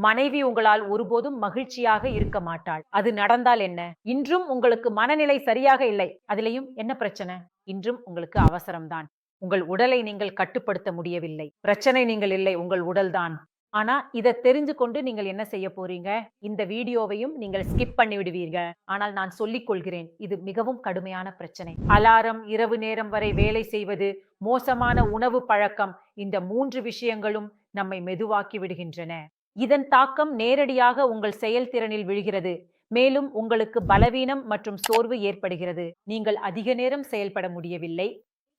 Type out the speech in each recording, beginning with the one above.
மனைவி உங்களால் ஒருபோதும் மகிழ்ச்சியாக இருக்க மாட்டாள். அது நடந்தால் என்ன? இன்றும் உங்களுக்கு மனநிலை சரியாக இல்லை. அதிலயும் என்ன பிரச்சனை? இன்றும் உங்களுக்கு அவசரம் தான். உங்கள் உடலை நீங்கள் கட்டுப்படுத்த முடியவில்லை. பிரச்சனை நீங்கள் இல்லை, உங்கள் உடல்தான். ஆனா, இத தெரிஞ்சு கொண்டு நீங்கள் என்ன செய்ய போறீங்க? இந்த வீடியோவையும் நீங்கள் ஸ்கிப் பண்ணி விடுவீங்க. ஆனால் நான் சொல்லிக் கொள்கிறேன். இது மிகவும் கடுமையான பிரச்சனை. அலாரம், இரவு நேரம் வரை வேலை செய்வது, மோசமான உணவு பழக்கம், இந்த 3 விஷயங்களும் நம்மை மெதுவாக்கி விடுகின்றன. இதன் தாக்கம் நேரடியாக உங்கள் செயல்திறனில் விழுகிறது. மேலும் உங்களுக்கு பலவீனம் மற்றும் சோர்வு ஏற்படுகிறது. நீங்கள் அதிக நேரம் செயல்பட முடியவில்லை.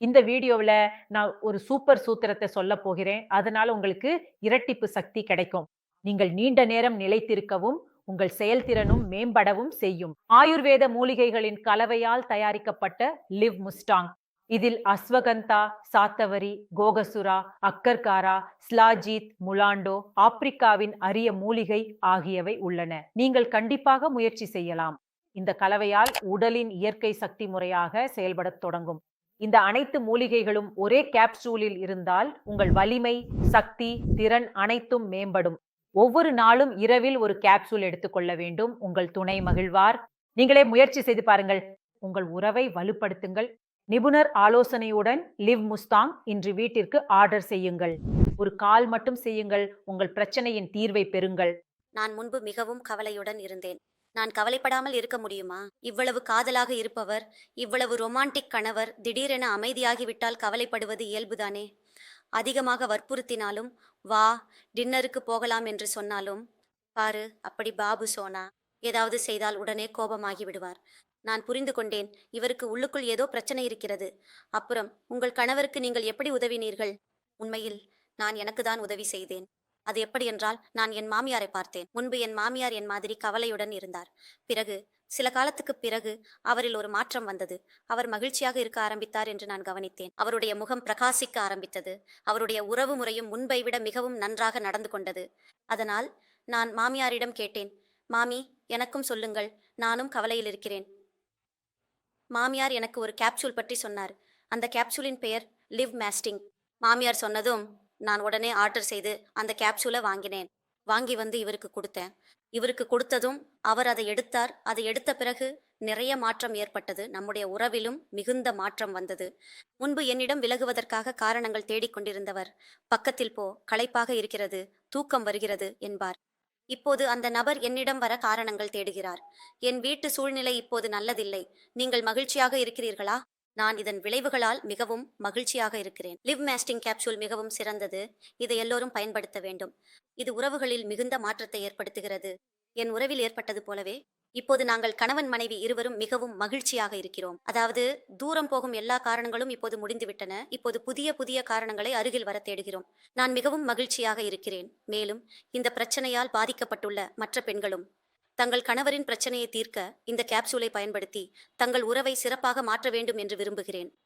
இந்த வீடியோவுல நான் ஒரு சூப்பர் சூத்திரத்த சொல்லப் போகிறேன். அதனால உங்களுக்கு இரட்டிப்பு சக்தி கிடைக்கும். நீங்கள் நீண்ட நேரம் நிலைத்திருக்கவும், உங்கள் செயல்திறனும் மேம்படவும் செய்யும். ஆயுர்வேத மூலிகைகளின் கலவையால் தயாரிக்கப்பட்ட லிவ் முஸ்டாங். இதில் அஸ்வகந்தா, சாத்தவரி, கோகசுரா, அக்கர்காரா, ஸ்லாஜித், முலாண்டோ, ஆப்பிரிக்காவின் அரிய மூலிகை ஆகியவை உள்ளன. நீங்கள் கண்டிப்பாக முயற்சி செய்யலாம். இந்த கலவையால் உடலின் இயற்கை சக்தி முறையாக செயல்படத் தொடங்கும். இந்த அனைத்து மூலிகைகளும் ஒரே கேப்சூலில் இருந்தால் உங்கள் வலிமை, சக்தி, திறன் அனைத்தும் மேம்படும். ஒவ்வொரு நாளும் இரவில் ஒரு கேப்சூல் எடுத்துக்கொள்ள வேண்டும். உங்கள் துணை மகிழ்வார். நீங்களே முயற்சி செய்து பாருங்கள். உங்கள் உறவை வலுப்படுத்துங்கள். நிபுணர் ஆலோசனையுடன் லிவ் முஸ்தாங் இன்று வீட்டிற்கு ஆர்டர் செய்யுங்கள். ஒரு கால் மட்டும் செய்யுங்கள். உங்கள் பிரச்சனையின் தீர்வை பெறுங்கள். நான் முன்பு மிகவும் கவலையுடன் இருந்தேன். நான் கவலைப்படாமல் இருக்க முடியுமா? இவ்வளவு காதலாக இருப்பவர், இவ்வளவு ரொமான்டிக் கணவர் திடீரென அமைதியாகிவிட்டால் கவலைப்படுவது இயல்புதானே? அதிகமாக வற்புறுத்தினாலும், வா டின்னருக்கு போகலாம் என்று சொன்னாலும், பாரு அப்படி பாபு சோனா ஏதாவது செய்தால் உடனே கோபமாகி விடுவார். நான் புரிந்து கொண்டேன், இவருக்கு உள்ளுக்குள் ஏதோ பிரச்சனை இருக்கிறது. அப்புறம் உங்கள் கணவருக்கு நீங்கள் எப்படி உதவினீர்கள்? உண்மையில் நான் எனக்கு தான் உதவி செய்தேன். அது எப்படி என்றால், நான் என் மாமியாரை பார்த்தேன். முன்பு என் மாமியார் என் மாதிரி கவலையுடன் இருந்தார். பிறகு சில காலத்துக்கு பிறகு அவரில் ஒரு மாற்றம் வந்தது. அவர் மகிழ்ச்சியாக இருக்க ஆரம்பித்தார் என்று நான் கவனித்தேன். அவருடைய முகம் பிரகாசிக்க ஆரம்பித்தது. அவருடைய உறவு முறையும் முன்பை விட மிகவும் நன்றாக நடந்து கொண்டது. அதனால் நான் மாமியாரிடம் கேட்டேன், மாமி, எனக்கும் சொல்லுங்கள், நானும் கவலையில் இருக்கிறேன். மாமியார் எனக்கு ஒரு கேப்சூல் பற்றி சொன்னார். அந்த கேப்சூலின் பெயர் லிவ் மேஸ்டிங். மாமியார் சொன்னதும் நான் உடனே ஆர்டர் செய்து அந்த கேப்சூலை வாங்கினேன். வாங்கி வந்து இவருக்கு கொடுத்தேன். இவருக்கு கொடுத்ததும் அவர் அதை எடுத்தார். அதை எடுத்த பிறகு நிறைய மாற்றம் ஏற்பட்டது. நம்முடைய உறவிலும் மிகுந்த மாற்றம் வந்தது. முன்பு என்னிடம் விலகுவதற்காக காரணங்கள் தேடிக்கொண்டிருந்தவர், பக்கத்தில் போ, களைப்பாக இருக்கிறது, தூக்கம் வருகிறது என்பார். இப்போது அந்த நபர் என்னிடம் வர காரணங்கள் தேடுகிறார். என் வீட்டு சூழ்நிலை இப்போது நல்லதில்லை. நீங்கள் மகிழ்ச்சியாக இருக்கிறீர்களா? நான் இதன் விளைவுகளால் மிகவும் மகிழ்ச்சியாக இருக்கிறேன். லிவ் மேஸ்டிங் கேப்சூல் மிகவும் சிறந்தது. இதை எல்லோரும் பயன்படுத்த வேண்டும். இது உறவுகளில் மிகுந்த மாற்றத்தை ஏற்படுத்துகிறது. என் உறவில் ஏற்பட்டது போலவே இப்போது நாங்கள் கணவன் மனைவி இருவரும் மிகவும் மகிழ்ச்சியாக இருக்கிறோம். அதாவது தூரம் போகும் எல்லா காரணங்களும் இப்போது முடிந்துவிட்டன. இப்போது புதிய புதிய காரணங்களை அருகில் வர தேடுகிறோம். நான் மிகவும் மகிழ்ச்சியாக இருக்கிறேன். மேலும் இந்த பிரச்சனையால் பாதிக்கப்பட்டுள்ள மற்ற பெண்களும் தங்கள் கணவரின் பிரச்சனையை தீர்க்க இந்த கேப்சூலை பயன்படுத்தி தங்கள் உறவை சிறப்பாக மாற்ற வேண்டும் என்று விரும்புகிறேன்.